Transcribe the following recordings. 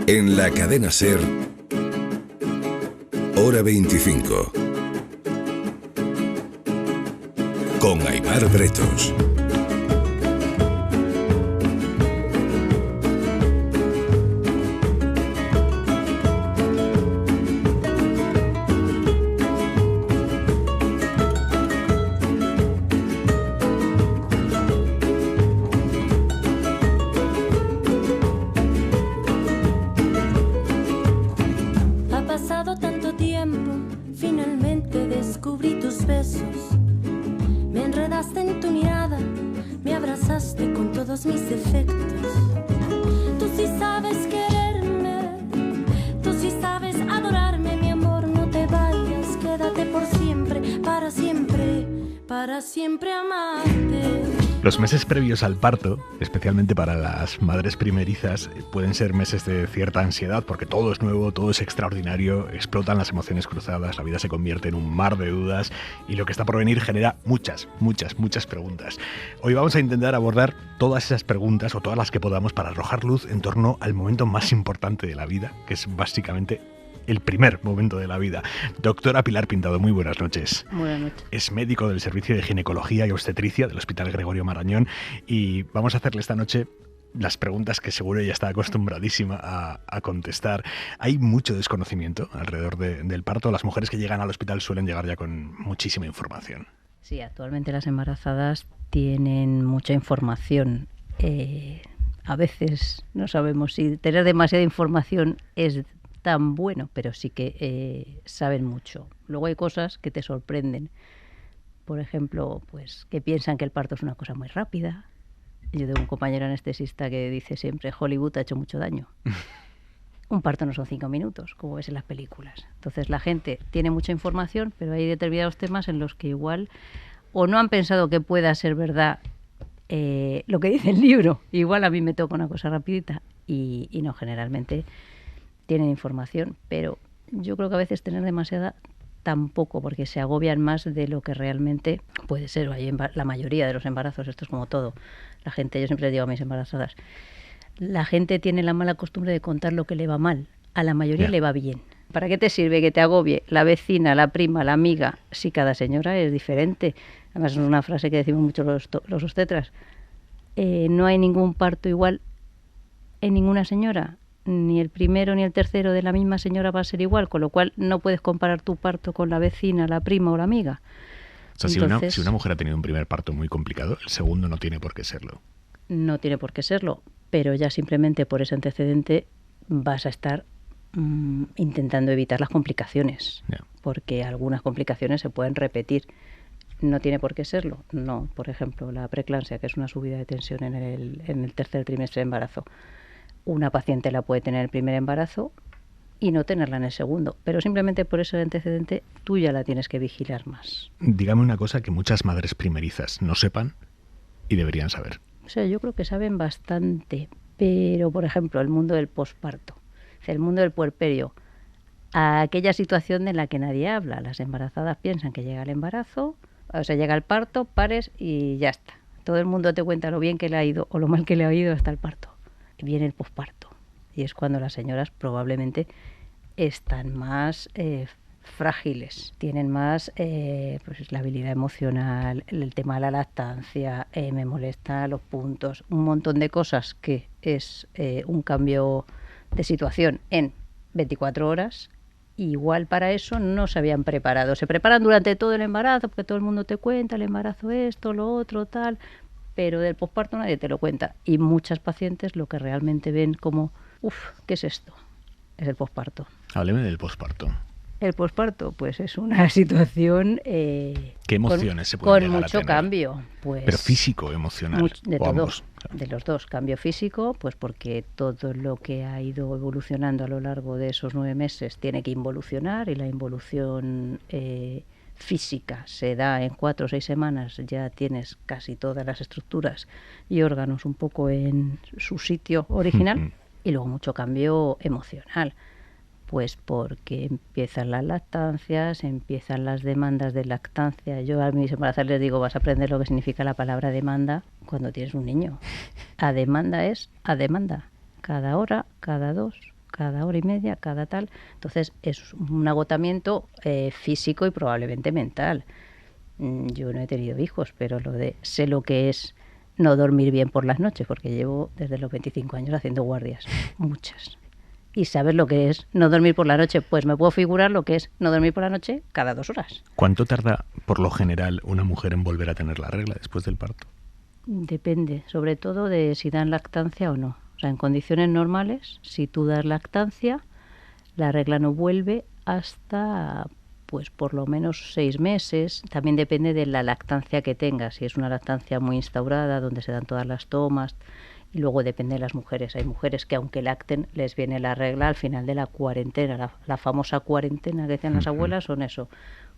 En la cadena SER, Hora 25. Con Aimar Bretos. Los meses previos al parto, especialmente para las madres primerizas, pueden ser meses de cierta ansiedad porque todo es nuevo, todo es extraordinario, explotan las emociones cruzadas, la vida se convierte en un mar de dudas y lo que está por venir genera muchas preguntas. Hoy vamos a intentar abordar todas esas preguntas o todas las que podamos para arrojar luz en torno al momento más importante de la vida, que es básicamente el primer momento de la vida. Doctora Pilar Pintado, muy buenas noches. Buenas noches. Es médico del Servicio de Ginecología y Obstetricia del Hospital Gregorio Marañón y vamos a hacerle esta noche las preguntas que seguro ella está acostumbradísima a contestar. Hay mucho desconocimiento alrededor del parto. Las mujeres que llegan al hospital suelen llegar ya con muchísima información. Sí, actualmente las embarazadas tienen mucha información. A veces no sabemos si tener demasiada información es tan bueno, pero sí que saben mucho. Luego hay cosas que te sorprenden. Por ejemplo, pues que piensan que el parto es una cosa muy rápida. Yo tengo un compañero anestesista que dice siempre, Hollywood ha hecho mucho daño. Un parto no son 5 minutos, como ves en las películas. Entonces la gente tiene mucha información, pero hay determinados temas en los que igual o no han pensado que pueda ser verdad lo que dice el libro. Igual a mí me toca una cosa rapidita y no, generalmente tienen información, pero yo creo que a veces tener demasiada tampoco, porque se agobian más de lo que realmente puede ser. La mayoría de los embarazos, esto es como todo. La gente, yo siempre les digo a mis embarazadas, la gente tiene la mala costumbre de contar lo que le va mal. A la mayoría le va bien. ¿Para qué te sirve que te agobie la vecina, la prima, la amiga, si cada señora es diferente? Además es una frase que decimos mucho los obstetras. No hay ningún parto igual en ninguna señora. Ni el primero ni el tercero de la misma señora va a ser igual, con lo cual no puedes comparar tu parto con la vecina, la prima o la amiga. O sea, entonces, si una mujer ha tenido un primer parto muy complicado, el segundo no tiene por qué serlo. No tiene por qué serlo, pero ya simplemente por ese antecedente vas a estar intentando evitar las complicaciones, porque algunas complicaciones se pueden repetir. No tiene por qué serlo, no. Por ejemplo, la preeclampsia, que es una subida de tensión en el tercer trimestre de embarazo. Una paciente la puede tener en el primer embarazo y no tenerla en el segundo, pero simplemente por ese antecedente tú ya la tienes que vigilar más. Dígame una cosa que muchas madres primerizas no sepan y deberían saber. O sea, yo creo que saben bastante, pero por ejemplo el mundo del posparto, el mundo del puerperio, aquella situación de la que nadie habla. Las embarazadas piensan que llega el embarazo, o sea, llega el parto, pares y ya está. Todo el mundo te cuenta lo bien que le ha ido o lo mal que le ha ido hasta el parto. Viene el posparto y es cuando las señoras probablemente están más frágiles, tienen más pues la habilidad emocional, el tema de la lactancia, me molesta los puntos, un montón de cosas que es un cambio de situación en 24 horas. Igual para eso no se habían preparado, se preparan durante todo el embarazo porque todo el mundo te cuenta el embarazo esto, lo otro, tal, pero del posparto nadie te lo cuenta y muchas pacientes lo que realmente ven como, ¿qué es esto? Es el posparto. Hábleme del posparto. El posparto, pues es una situación ¿qué emociones se pueden llegar a tener? Con mucho cambio, pues. Pero físico, emocional. De o ambos. De los dos. Cambio físico, pues porque todo lo que ha ido evolucionando a lo largo de esos 9 meses tiene que involucionar y la involución física se da en 4 o 6 semanas, ya tienes casi todas las estructuras y órganos un poco en su sitio original y luego mucho cambio emocional. Pues porque empiezan las lactancias, empiezan las demandas de lactancia. Yo a mis embarazadas les digo, vas a aprender lo que significa la palabra demanda cuando tienes un niño. A demanda es a demanda. Cada hora, cada 2, cada hora y media, cada tal. Entonces es un agotamiento físico y probablemente mental. Yo no he tenido hijos, pero sé lo que es no dormir bien por las noches, porque llevo desde los 25 años haciendo guardias, muchas. Y saber lo que es no dormir por la noche, pues me puedo figurar lo que es no dormir por la noche cada 2 horas. ¿Cuánto tarda, por lo general, una mujer en volver a tener la regla después del parto? Depende, sobre todo de si dan lactancia o no. O sea, en condiciones normales, si tú das lactancia, la regla no vuelve hasta, pues por lo menos 6 meses. También depende de la lactancia que tengas. Si es una lactancia muy instaurada, donde se dan todas las tomas. Y luego depende de las mujeres. Hay mujeres que aunque lacten, les viene la regla al final de la cuarentena. La famosa cuarentena que decían las abuelas son eso,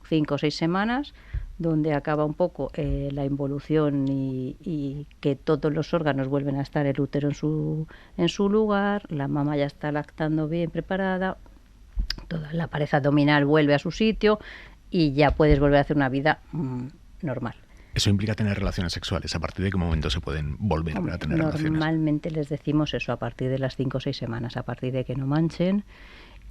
5 o 6 semanas, donde acaba un poco la involución y que todos los órganos vuelven a estar, el útero en su lugar, la mamá ya está lactando bien preparada, toda la pared abdominal vuelve a su sitio y ya puedes volver a hacer una vida normal. Eso implica tener relaciones sexuales. ¿A partir de qué momento se pueden volver a tener relaciones? Normalmente les decimos eso a partir de las 5 o 6 semanas, a partir de que no manchen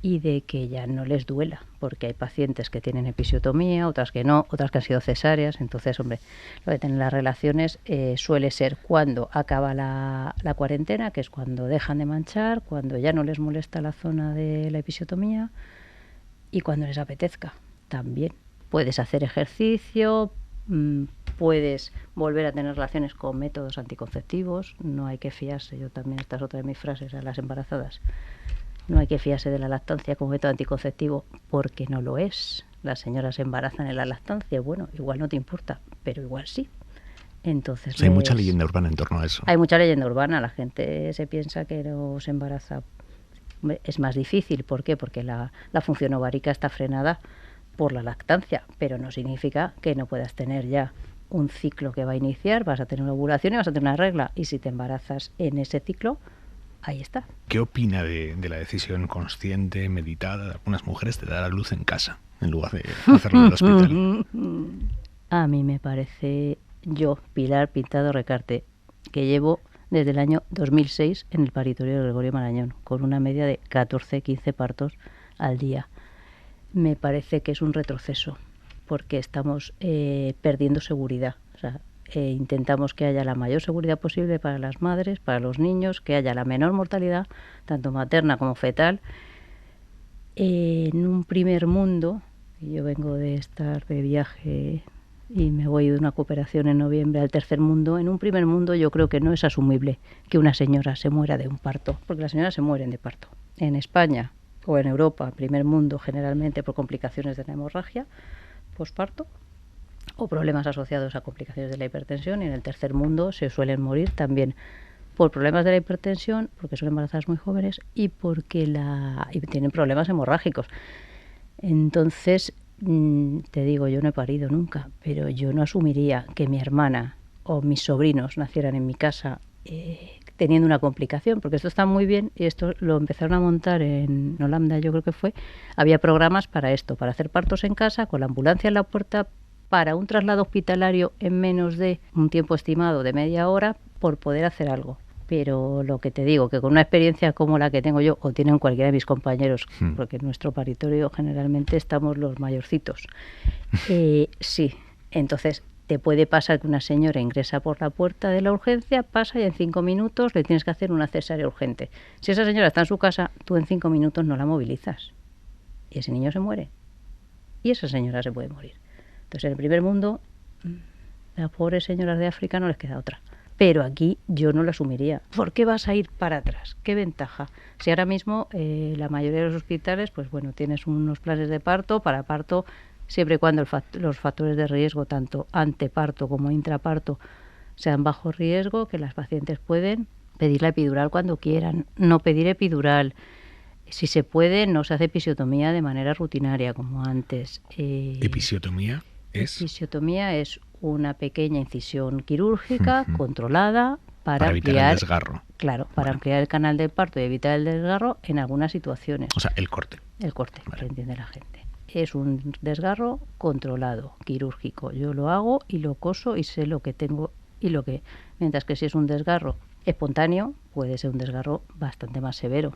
y de que ya no les duela, porque hay pacientes que tienen episiotomía, otras que no, otras que han sido cesáreas. Entonces, hombre, lo de tener las relaciones suele ser cuando acaba la cuarentena, que es cuando dejan de manchar, cuando ya no les molesta la zona de la episiotomía y cuando les apetezca también. Puedes hacer ejercicio, puedes volver a tener relaciones con métodos anticonceptivos, no hay que fiarse, yo también, esta es otra de mis frases a las embarazadas, no hay que fiarse de la lactancia como método anticonceptivo porque no lo es. Las señoras se embarazan en la lactancia, bueno, igual no te importa, pero igual sí. Entonces hay mucha leyenda urbana en torno a eso. Hay mucha leyenda urbana, la gente se piensa que no se embaraza. Es más difícil, ¿por qué? Porque la función ovárica está frenada por la lactancia, pero no significa que no puedas tener ya un ciclo que va a iniciar, vas a tener una ovulación y vas a tener una regla, y si te embarazas en ese ciclo, ahí está. ¿Qué opina de la decisión consciente, meditada de algunas mujeres de dar a luz en casa en lugar de hacerlo en el hospital? A mí me parece, yo, Pilar Pintado Recarte, que llevo desde el año 2006 en el paritorio de Gregorio Marañón, con una media de 14-15 partos al día. Me parece que es un retroceso, porque estamos perdiendo seguridad. O sea, intentamos que haya la mayor seguridad posible para las madres, para los niños, que haya la menor mortalidad, tanto materna como fetal. En un primer mundo, yo vengo de estar de viaje y me voy de una cooperación en noviembre al tercer mundo, en un primer mundo yo creo que no es asumible que una señora se muera de un parto, porque las señoras se mueren de parto. En España o en Europa, primer mundo, generalmente por complicaciones de la hemorragia posparto o problemas asociados a complicaciones de la hipertensión, y en el tercer mundo se suelen morir también por problemas de la hipertensión, porque son embarazadas muy jóvenes y porque y tienen problemas hemorrágicos. Entonces, te digo, yo no he parido nunca, pero yo no asumiría que mi hermana o mis sobrinos nacieran en mi casa teniendo una complicación, porque esto está muy bien y esto lo empezaron a montar en Holanda, yo creo que fue. Había programas para esto, para hacer partos en casa, con la ambulancia en la puerta, para un traslado hospitalario en menos de un tiempo estimado de media hora, por poder hacer algo. Pero lo que te digo, que con una experiencia como la que tengo yo, o tienen cualquiera de mis compañeros, porque en nuestro paritorio generalmente estamos los mayorcitos, sí, entonces te puede pasar que una señora ingresa por la puerta de la urgencia, pasa y en 5 minutos le tienes que hacer una cesárea urgente. Si esa señora está en su casa, tú en 5 minutos no la movilizas. Y ese niño se muere. Y esa señora se puede morir. Entonces, en el primer mundo, las pobres señoras de África no les queda otra. Pero aquí yo no lo asumiría. ¿Por qué vas a ir para atrás? ¿Qué ventaja? Si ahora mismo la mayoría de los hospitales, pues bueno, tienes unos planes de parto, para parto, siempre y cuando los factores de riesgo, tanto anteparto como intraparto, sean bajo riesgo, que las pacientes pueden pedir la epidural cuando quieran, no pedir epidural. Si se puede, no se hace episiotomía de manera rutinaria como antes. ¿Episiotomía es? Episiotomía es una pequeña incisión quirúrgica controlada para evitar ampliar el desgarro. Claro, para ampliar el canal del parto y evitar el desgarro en algunas situaciones. O sea, el corte. El corte, Vale. que entiende la gente. Es un desgarro controlado, quirúrgico. Yo lo hago y lo coso y sé lo que tengo y lo que... Mientras que si es un desgarro espontáneo, puede ser un desgarro bastante más severo.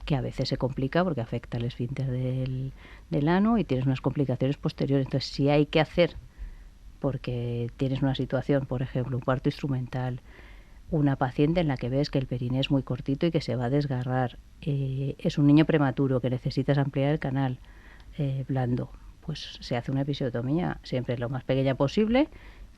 que a veces se complica porque afecta el esfínter del ano y tienes unas complicaciones posteriores. Entonces, si hay que hacer, porque tienes una situación, por ejemplo, un parto instrumental, una paciente en la que ves que el periné es muy cortito y que se va a desgarrar, es un niño prematuro que necesitas ampliar el canal blando, pues se hace una episiotomía siempre lo más pequeña posible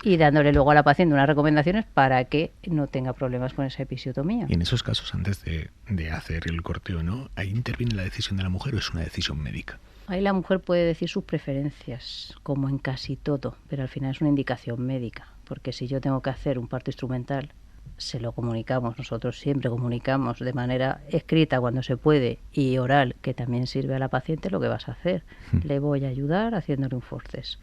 y dándole luego a la paciente unas recomendaciones para que no tenga problemas con esa episiotomía. Y en esos casos, antes de hacer el corte o no, ¿ahí interviene la decisión de la mujer o es una decisión médica? Ahí la mujer puede decir sus preferencias, como en casi todo, pero al final es una indicación médica, porque si yo tengo que hacer un parto instrumental, se lo comunicamos, nosotros siempre comunicamos de manera escrita cuando se puede y oral, que también sirve a la paciente lo que vas a hacer. Le voy a ayudar haciéndole un forceps.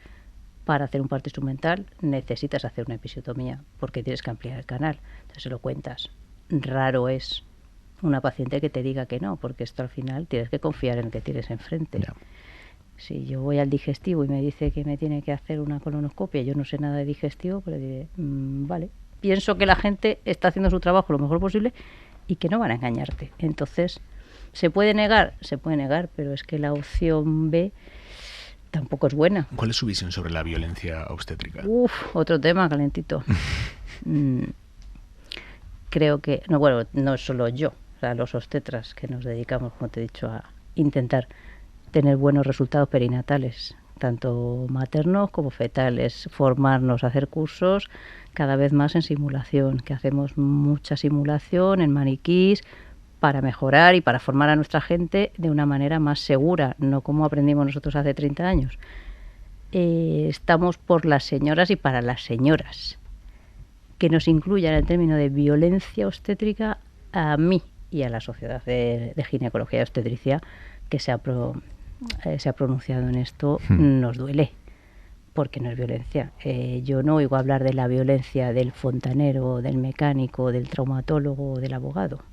Para hacer un parto instrumental necesitas hacer una episiotomía porque tienes que ampliar el canal. Entonces se lo cuentas. Raro es una paciente que te diga que no, porque esto al final tienes que confiar en el que tienes enfrente. Ya. Si yo voy al digestivo y me dice que me tiene que hacer una colonoscopia, yo no sé nada de digestivo, pero diré, vale. Pienso que la gente está haciendo su trabajo lo mejor posible y que no van a engañarte. Entonces, ¿se puede negar? Se puede negar, pero es que la opción B tampoco es buena. ¿Cuál es su visión sobre la violencia obstétrica? Otro tema calentito. Creo que, no es solo yo, o sea, los obstetras que nos dedicamos, como te he dicho, a intentar tener buenos resultados perinatales, tanto maternos como fetales, formarnos, hacer cursos cada vez más en simulación, que hacemos mucha simulación en maniquís para mejorar y para formar a nuestra gente de una manera más segura, no como aprendimos nosotros hace 30 años. Estamos por las señoras y para las señoras. Que nos incluyan el término de violencia obstétrica a mí y a la Sociedad de Ginecología y Obstetricia, que se ha pronunciado en esto, nos duele, porque no es violencia. Yo no oigo hablar de la violencia del fontanero, del mecánico, del traumatólogo o del abogado.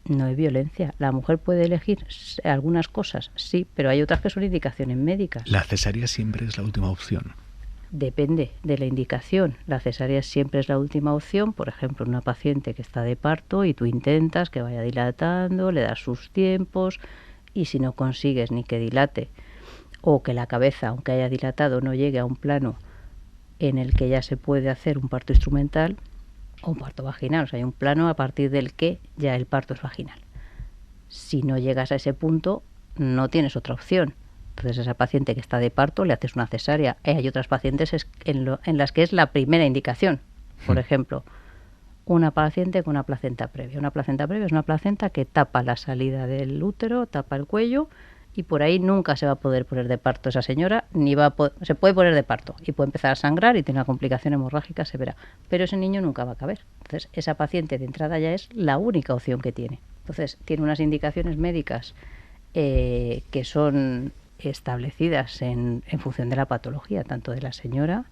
No es violencia. La mujer puede elegir algunas cosas, sí, pero hay otras que son indicaciones médicas. ¿La cesárea siempre es la última opción? Depende de la indicación. La cesárea siempre es la última opción. Por ejemplo, una paciente que está de parto y tú intentas que vaya dilatando, le das sus tiempos y si no consigues ni que dilate o que la cabeza, aunque haya dilatado, no llegue a un plano en el que ya se puede hacer un parto instrumental o un parto vaginal. O sea, hay un plano a partir del que ya el parto es vaginal. Si no llegas a ese punto, no tienes otra opción. Entonces, a esa paciente que está de parto le haces una cesárea. Hay otras pacientes en las que es la primera indicación. Por ejemplo, una paciente con una placenta previa. Una placenta previa es una placenta que tapa la salida del útero, tapa el cuello y por ahí nunca se va a poder poner de parto esa señora, ni se puede poner de parto y puede empezar a sangrar y tener una complicación hemorrágica severa. Pero ese niño nunca va a caber. Entonces, esa paciente de entrada ya es la única opción que tiene. Entonces, tiene unas indicaciones médicas que son establecidas en función de la patología, tanto de la señora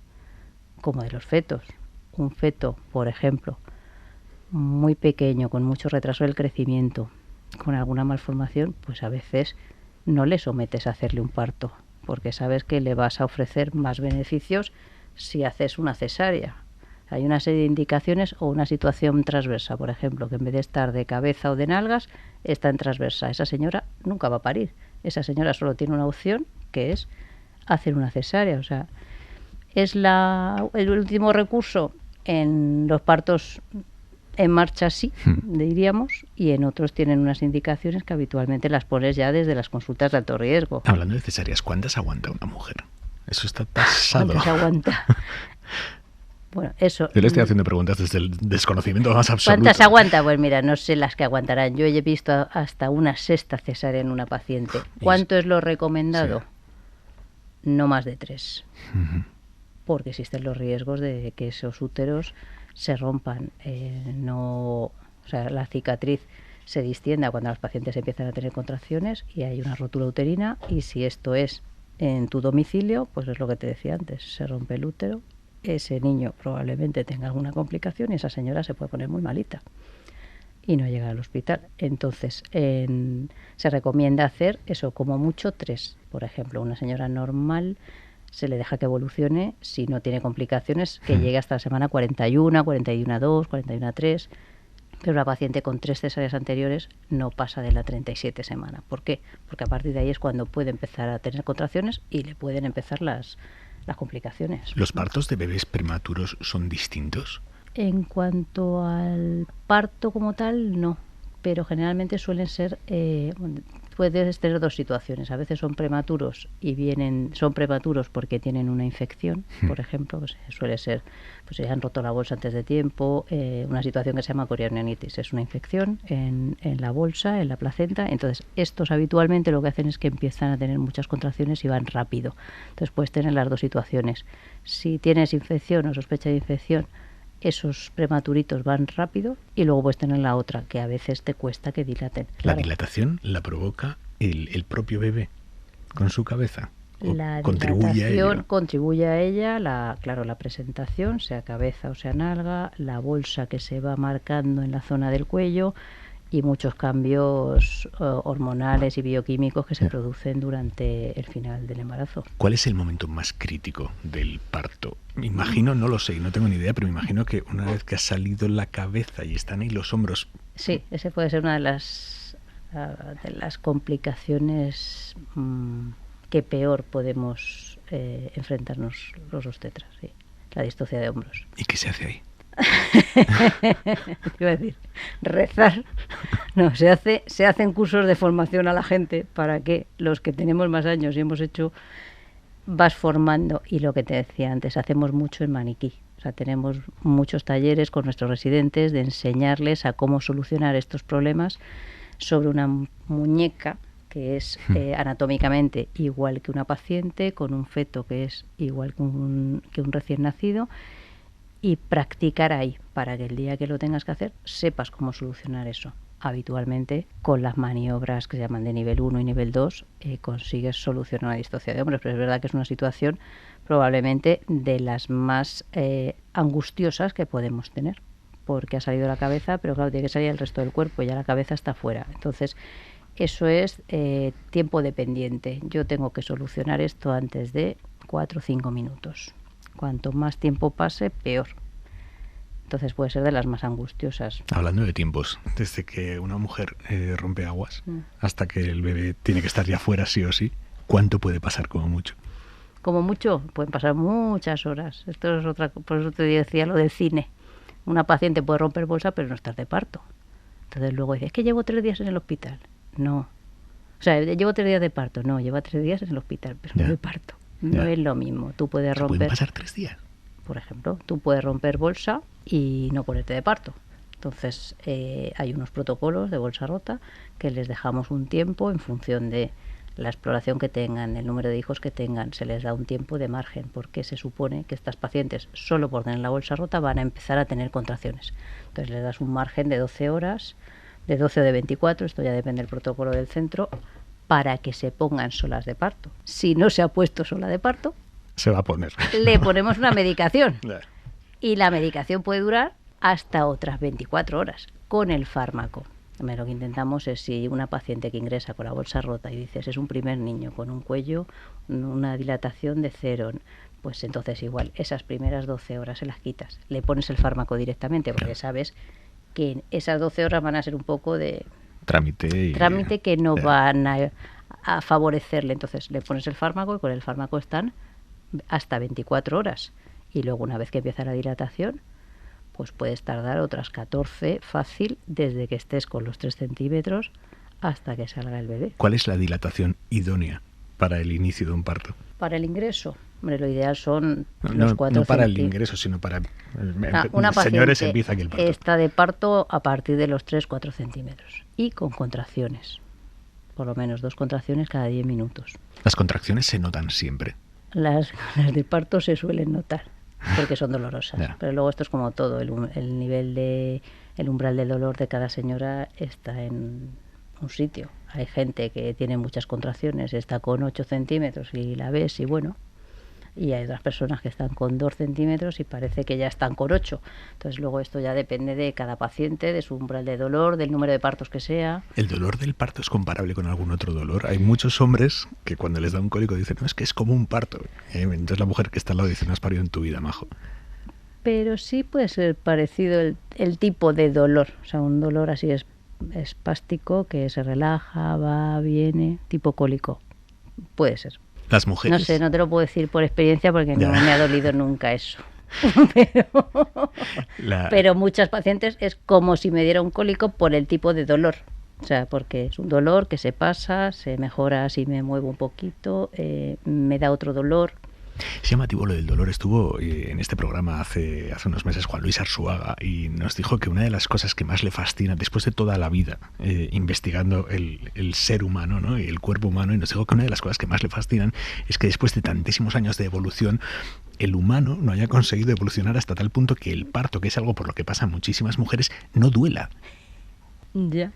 como de los fetos. Un feto, por ejemplo, muy pequeño, con mucho retraso del crecimiento, con alguna malformación, pues a veces no le sometes a hacerle un parto, porque sabes que le vas a ofrecer más beneficios si haces una cesárea. Hay una serie de indicaciones o una situación transversa, por ejemplo, que en vez de estar de cabeza o de nalgas, está en transversa. Esa señora nunca va a parir. Esa señora solo tiene una opción, que es hacer una cesárea. O sea, es el último recurso en los partos en marcha, sí, diríamos, y en otros tienen unas indicaciones que habitualmente las pones ya desde las consultas de alto riesgo. Hablando de cesáreas, ¿cuántas aguanta una mujer? Eso está tasado. ¿Cuántas aguanta? Bueno, eso. Yo le estoy haciendo preguntas desde el desconocimiento más absoluto. ¿Cuántas aguanta? Pues mira, no sé las que aguantarán. Yo he visto hasta una sexta cesárea en una paciente. ¿Cuánto es lo recomendado? Sí. No más de 3. Porque existen los riesgos de que esos úteros se rompan. O sea, la cicatriz se distienda cuando los pacientes empiezan a tener contracciones y hay una rotura uterina. Y si esto es en tu domicilio, pues es lo que te decía antes, se rompe el útero. Ese niño probablemente tenga alguna complicación y esa señora se puede poner muy malita y no llega al hospital. Entonces, se recomienda hacer eso, como mucho 3. Por ejemplo, una señora normal se le deja que evolucione, si no tiene complicaciones, que llegue hasta la semana 41, 41-2, 41-3. Pero una paciente con 3 cesáreas anteriores no pasa de la 37 semana. ¿Por qué? Porque a partir de ahí es cuando puede empezar a tener contracciones y le pueden empezar las complicaciones. ¿Los partos de bebés prematuros son distintos? En cuanto al parto como tal, no. Pero generalmente suelen ser, puedes tener dos situaciones. A veces son prematuros son prematuros porque tienen una infección, por ejemplo, pues suele ser, pues se han roto la bolsa antes de tiempo, una situación que se llama corionionitis, es una infección en la bolsa, en la placenta. Entonces, estos habitualmente lo que hacen es que empiezan a tener muchas contracciones y van rápido. Entonces, puedes tener las dos situaciones. Si tienes infección o sospecha de infección, esos prematuritos van rápido, y luego puedes tener la otra, que a veces te cuesta que dilaten. ¿La dilatación la provoca el propio bebé con su cabeza? La dilatación contribuye a ella, la presentación, sea cabeza o sea nalga, la bolsa que se va marcando en la zona del cuello y muchos cambios hormonales y bioquímicos que se producen durante el final del embarazo. ¿Cuál es el momento más crítico del parto? Me imagino, no lo sé, no tengo ni idea, pero me imagino que una vez que ha salido la cabeza y están ahí los hombros... Sí, ese puede ser una de las complicaciones que peor podemos enfrentarnos los obstetras, sí, la distocia de hombros. ¿Y qué se hace ahí? Iba a decir, rezar. No, se hacen cursos de formación a la gente para que los que tenemos más años y hemos hecho, vas formando. Y lo que te decía antes, hacemos mucho en maniquí. O sea, tenemos muchos talleres con nuestros residentes de enseñarles a cómo solucionar estos problemas sobre una muñeca que es anatómicamente igual que una paciente, con un feto que es igual que un recién nacido, y practicar ahí para que el día que lo tengas que hacer sepas cómo solucionar eso. Habitualmente con las maniobras que se llaman de nivel 1 y nivel 2 consigues solucionar una distocia de hombros, pero es verdad que es una situación probablemente de las más angustiosas que podemos tener, porque ha salido la cabeza, pero claro, tiene que salir el resto del cuerpo, ya la cabeza está fuera. Entonces eso es tiempo dependiente. Yo tengo que solucionar esto antes de 4 o 5 minutos. Cuanto más tiempo pase, peor. Entonces puede ser de las más angustiosas. Hablando de tiempos, desde que una mujer rompe aguas hasta que el bebé tiene que estar ya fuera sí o sí, ¿cuánto puede pasar como mucho? Como mucho, pueden pasar muchas horas. Esto es otra, por eso te decía lo del cine. Una paciente puede romper bolsa pero no estar de parto. Entonces luego dice, es que llevo 3 días en el hospital. No. O sea, llevo 3 días de parto. No, lleva 3 días en el hospital, pero no de parto. No es lo mismo. Tú puedes romper... ¿Pueden pasar 3 días? Por ejemplo, tú puedes romper bolsa y no ponerte de parto. Entonces, hay unos protocolos de bolsa rota que les dejamos un tiempo en función de la exploración que tengan, el número de hijos que tengan. Se les da un tiempo de margen porque se supone que estas pacientes, solo por tener la bolsa rota, van a empezar a tener contracciones. Entonces, les das un margen de 12 horas, de 12 o de 24, esto ya depende del protocolo del centro, para que se pongan solas de parto. Si no se ha puesto sola de parto, se va a poner. Le ponemos una medicación. Y la medicación puede durar hasta otras 24 horas con el fármaco. Lo que intentamos es, si una paciente que ingresa con la bolsa rota y dices es un primer niño con un cuello, una dilatación de 0, pues entonces igual esas primeras 12 horas se las quitas. Le pones el fármaco directamente porque sabes que esas 12 horas van a ser un poco de... trámite que no van a favorecerle. Entonces le pones el fármaco y con el fármaco están hasta 24 horas. Y luego una vez que empieza la dilatación, pues puedes tardar otras 14 fácil desde que estés con los 3 centímetros hasta que salga el bebé. ¿Cuál es la dilatación idónea para el inicio de un parto? Para el ingreso, hombre, lo ideal son los 4 centímetros. No para el ingreso, sino para... una señores, empieza aquí el parto. Está de parto a partir de los 3-4 centímetros y con contracciones. Por lo menos 2 contracciones cada 10 minutos. ¿Las contracciones se notan siempre? Las de parto se suelen notar porque son dolorosas. Pero luego esto es como todo. El umbral del dolor de cada señora está en un sitio. Hay gente que tiene muchas contracciones, está con 8 centímetros y la ves y bueno... Y hay otras personas que están con 2 centímetros y parece que ya están con 8. Entonces luego esto ya depende de cada paciente, de su umbral de dolor, del número de partos que sea. ¿El dolor del parto es comparable con algún otro dolor? Hay muchos hombres que cuando les da un cólico dicen, no, es que es como un parto. Entonces la mujer que está al lado dice, no has parido en tu vida, majo. pero sí puede ser parecido el tipo de dolor, o sea, un dolor así espástico que se relaja, va, viene, tipo cólico. Puede ser. Las mujeres. No sé, no te lo puedo decir por experiencia porque Ya. no me ha dolido nunca eso. La- Pero muchas pacientes es como si me diera un cólico por el tipo de dolor. O sea, porque es un dolor que se pasa, se mejora si me muevo un poquito, me da otro dolor. Es llamativo lo del dolor. Estuvo en este programa hace unos meses Juan Luis Arzuaga y nos dijo que una de las cosas que más le fascina, después de toda la vida investigando el ser humano, ¿no? Y el cuerpo humano, y nos dijo que una de las cosas que más le fascinan es que después de tantísimos años de evolución, el humano no haya conseguido evolucionar hasta tal punto que el parto, que es algo por lo que pasan muchísimas mujeres, no duela. Ya.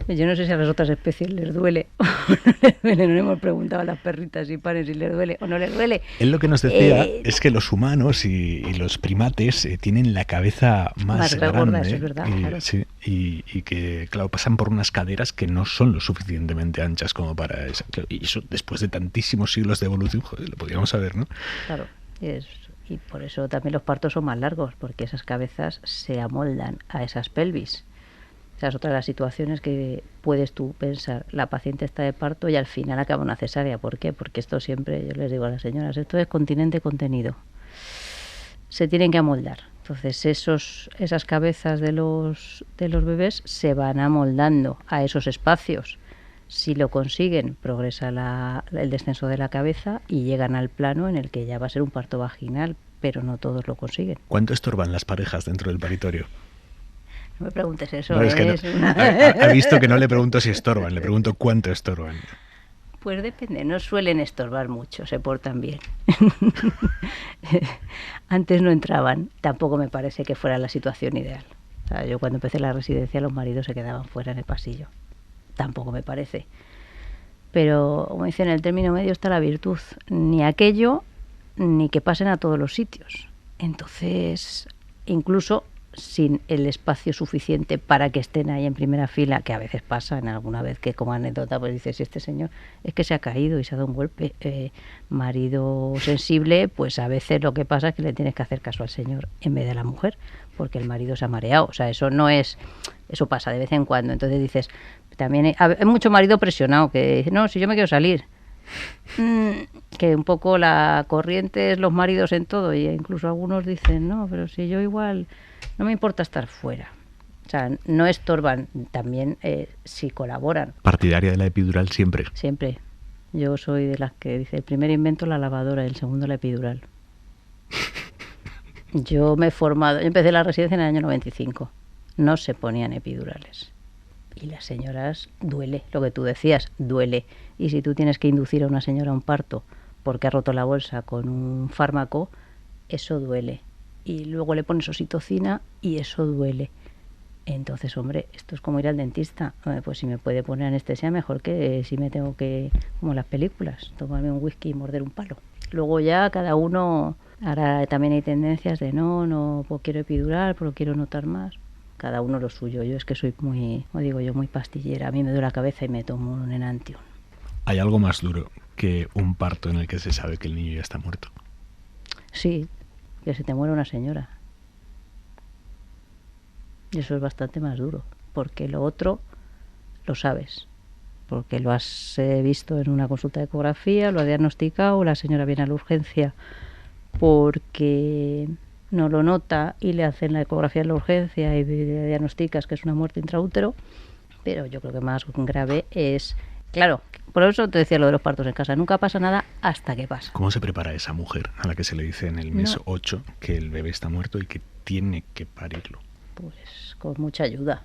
Yo no sé si a las otras especies les duele o no les duele. No le hemos preguntado a las perritas si paren si les duele o no les duele. Él lo que nos decía es que los humanos y los primates tienen la cabeza más grande. Gorda, eso es verdad, claro. Sí, y que, claro, pasan por unas caderas que no son lo suficientemente anchas como para eso. Y eso, después de tantísimos siglos de evolución, joder, lo podríamos saber, ¿no? Claro, y por eso también los partos son más largos, porque esas cabezas se amoldan a esas pelvis. Esa es otra de las situaciones que puedes tú pensar, la paciente está de parto y al final acaba una cesárea. ¿Por qué? Porque esto siempre, yo les digo a las señoras, esto es continente contenido. Se tienen que amoldar. Entonces esas cabezas de los bebés se van amoldando a esos espacios. Si lo consiguen, progresa el descenso de la cabeza y llegan al plano en el que ya va a ser un parto vaginal, pero no todos lo consiguen. ¿Cuánto estorban las parejas dentro del paritorio? No me preguntes eso. No, es que no. Ha visto que no le pregunto si estorban, le pregunto cuánto estorban. Pues depende, no suelen estorbar mucho, se portan bien. Antes no entraban, tampoco me parece que fuera la situación ideal. O sea, yo cuando empecé la residencia los maridos se quedaban fuera en el pasillo. Tampoco me parece. Pero, como dicen, en el término medio está la virtud. Ni aquello, ni que pasen a todos los sitios. Entonces, incluso sin el espacio suficiente para que estén ahí en primera fila, que a veces pasa, en alguna vez que como anécdota pues dices, si este señor es que se ha caído y se ha dado un golpe, marido sensible, pues a veces lo que pasa es que le tienes que hacer caso al señor en vez de a la mujer, porque el marido se ha mareado. O sea, eso pasa de vez en cuando. Entonces dices, también hay mucho marido presionado que dice, no, si yo me quiero salir. Que un poco la corriente es los maridos en todo, y incluso algunos dicen, no, pero si yo igual no me importa estar fuera. O sea, no estorban, también si colaboran. Partidaria de la epidural siempre. Siempre. Yo soy de las que dice, el primer invento la lavadora, el segundo la epidural. Yo empecé la residencia en el año 95. No se ponían epidurales. Y las señoras, duele, lo que tú decías, duele. Y si tú tienes que inducir a una señora a un parto porque ha roto la bolsa con un fármaco, eso duele. Y luego le pones oxitocina y eso duele. Entonces, hombre, esto es como ir al dentista. Pues si me puede poner anestesia, mejor que si me tengo que, como en las películas, tomarme un whisky y morder un palo. Luego ya cada uno, ahora también hay tendencias de no pues quiero epidural, pero quiero notar más. Cada uno lo suyo. Yo es que soy muy pastillera. A mí me duele la cabeza y me tomo un Enantium. ¿Hay algo más duro que un parto en el que se sabe que el niño ya está muerto? Sí, que se te muera una señora. Y eso es bastante más duro, porque lo otro lo sabes, porque lo has visto en una consulta de ecografía, lo has diagnosticado, la señora viene a la urgencia porque no lo nota y le hacen la ecografía en la urgencia y le diagnosticas que es una muerte intraútero, pero yo creo que más grave es, claro, por eso te decía lo de los partos en casa, nunca pasa nada hasta que pasa. ¿Cómo se prepara esa mujer a la que se le dice en el mes 8 que el bebé está muerto y que tiene que parirlo? Pues con mucha ayuda.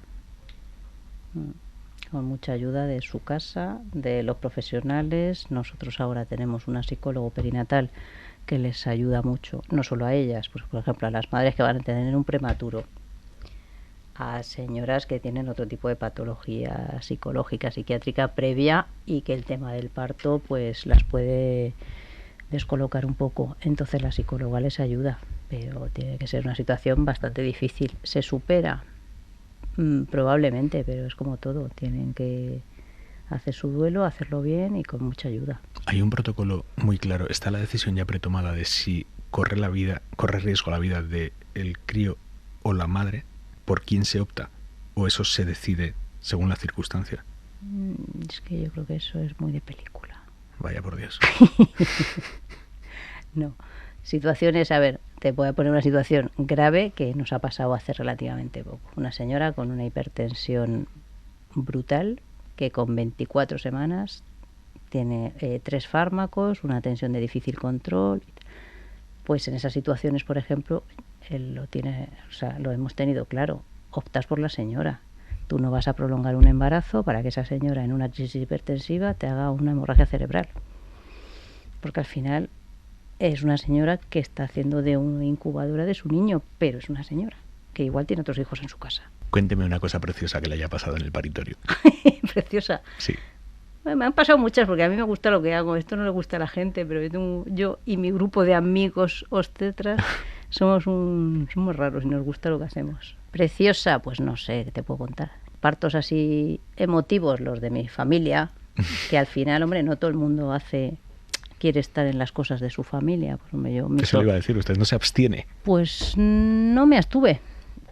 Con mucha ayuda de su casa, de los profesionales. Nosotros ahora tenemos una psicólogo perinatal que les ayuda mucho, no solo a ellas, pues por ejemplo a las madres que van a tener un prematuro, a señoras que tienen otro tipo de patología psicológica, psiquiátrica previa y que el tema del parto pues las puede descolocar un poco. Entonces la psicóloga les ayuda, pero tiene que ser una situación bastante difícil. ¿Se supera? Probablemente, pero es como todo, tienen que hacer su duelo, hacerlo bien y con mucha ayuda. Hay un protocolo muy claro, está la decisión ya pretomada de si corre riesgo la vida de el crío o la madre, ¿por quién se opta? ¿O eso se decide según la circunstancia? Es que yo creo que eso es muy de película. Vaya por Dios. No. Situaciones, a ver, te voy a poner una situación grave que nos ha pasado hace relativamente poco. Una señora con una hipertensión brutal que con 24 semanas tiene 3 fármacos, una tensión de difícil control. Pues en esas situaciones, por ejemplo, él lo tiene, o sea, lo hemos tenido claro. Optas por la señora. Tú no vas a prolongar un embarazo para que esa señora en una crisis hipertensiva te haga una hemorragia cerebral. Porque al final es una señora que está haciendo de una incubadora de su niño, pero es una señora que igual tiene otros hijos en su casa. Cuénteme una cosa preciosa que le haya pasado en el paritorio. Preciosa. Sí. Bueno, me han pasado muchas porque a mí me gusta lo que hago. Esto no le gusta a la gente, pero yo y mi grupo de amigos obstetras somos raros y nos gusta lo que hacemos. Preciosa, pues no sé, ¿qué te puedo contar? Partos así emotivos, los de mi familia, que al final, hombre, no todo el mundo quiere estar en las cosas de su familia. Pues, hombre, Eso le iba a decir, usted no se abstiene. Pues no me abstuve.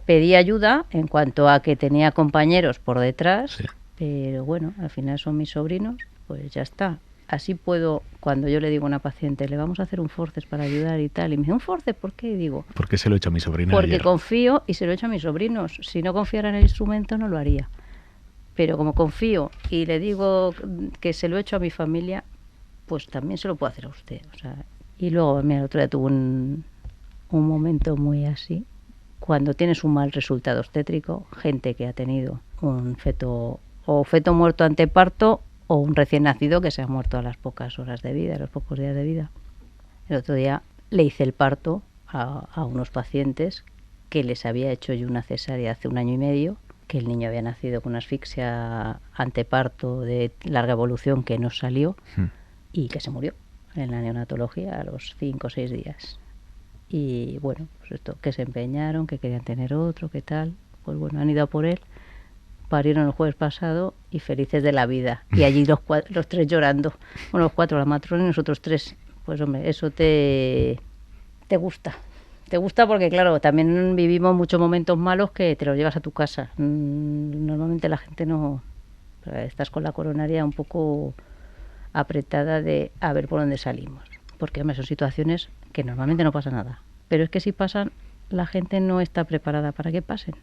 Pedí ayuda en cuanto a que tenía compañeros por detrás, sí. Pero bueno, al final son mis sobrinos, pues ya está. Así puedo, cuando yo le digo a una paciente, le vamos a hacer un forceps para ayudar y tal, y me dice, ¿un forceps? ¿Por qué? Y digo, ¿por qué se lo he hecho a mi sobrina porque ayer? Confío y se lo he hecho a mis sobrinos. Si no confiara en el instrumento no lo haría. Pero como confío y le digo que se lo he hecho a mi familia, pues también se lo puedo hacer a usted. O sea, y luego, mira, el otro día tuve un momento muy así. Cuando tienes un mal resultado obstétrico, gente que ha tenido un feto muerto ante parto o un recién nacido que se ha muerto a las pocas horas de vida, a los pocos días de vida. El otro día le hice el parto a unos pacientes que les había hecho yo una cesárea hace 1 año y medio, que el niño había nacido con una asfixia anteparto de larga evolución que no salió y que se murió en la neonatología a los 5 o 6 días. Y bueno, pues esto, que se empeñaron, que querían tener otro, que tal, pues bueno, han ido a por él, parieron el jueves pasado y felices de la vida. Y allí los 3 llorando, bueno, los 4, la matrona y nosotros 3. Pues hombre, eso te gusta. Te gusta porque, claro, también vivimos muchos momentos malos que te los llevas a tu casa. Normalmente la gente no... Estás con la coronaria un poco apretada de a ver por dónde salimos. Porque, hombre, son situaciones que normalmente no pasa nada. Pero es que si pasan, la gente no está preparada para que pasen.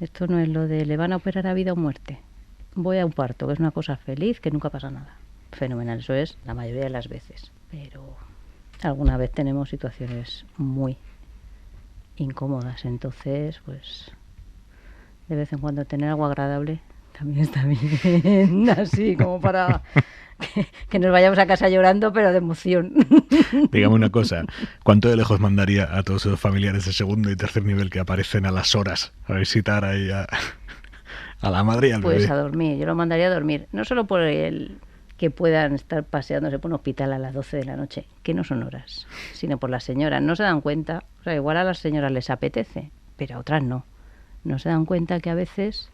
Esto no es lo de le van a operar a vida o muerte. Voy a un parto, que es una cosa feliz, que nunca pasa nada. Fenomenal, eso es la mayoría de las veces. Pero alguna vez tenemos situaciones muy incómodas. Entonces, pues, de vez en cuando tener algo agradable también está bien. Así como para... que nos vayamos a casa llorando, pero de emoción. Dígame una cosa, ¿cuánto de lejos mandaría a todos esos familiares de segundo y tercer nivel que aparecen a las horas a visitar ahí a la madre y al bebé? Pues a dormir, yo lo mandaría a dormir, no solo por el que puedan estar paseándose por un hospital a las 12 de la noche, que no son horas, sino por las señoras. No se dan cuenta, o sea, igual a las señoras les apetece, pero a otras no. No se dan cuenta que a veces,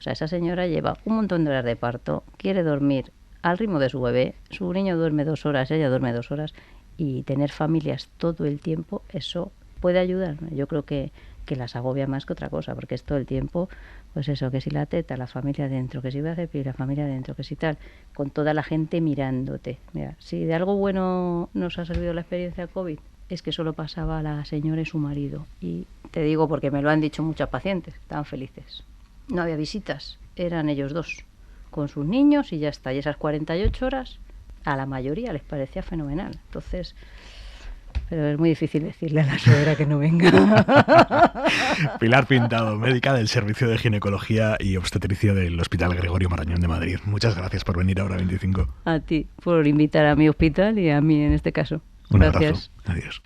o sea, esa señora lleva un montón de horas de parto, quiere dormir al ritmo de su bebé, su niño duerme 2 horas, ella duerme 2 horas, y tener familias todo el tiempo, eso puede ayudar, ¿no? Yo creo que las agobia más que otra cosa, porque es todo el tiempo, pues eso, que si la teta, la familia dentro, que si va a hacer la familia dentro, que si tal, con toda la gente mirándote. Mira, si de algo bueno nos ha servido la experiencia COVID, es que solo pasaba la señora y su marido, y te digo porque me lo han dicho muchas pacientes, estaban felices. No había visitas, eran ellos 2. Con sus niños y ya está. Y esas 48 horas a la mayoría les parecía fenomenal. Entonces, pero es muy difícil decirle a la suegra que no venga. Pilar Pintado, médica del Servicio de Ginecología y Obstetricia del Hospital Gregorio Marañón de Madrid. Muchas gracias por venir a Hora 25. A ti, por invitar a mi hospital y a mí en este caso. Un Gracias. abrazo. Adiós.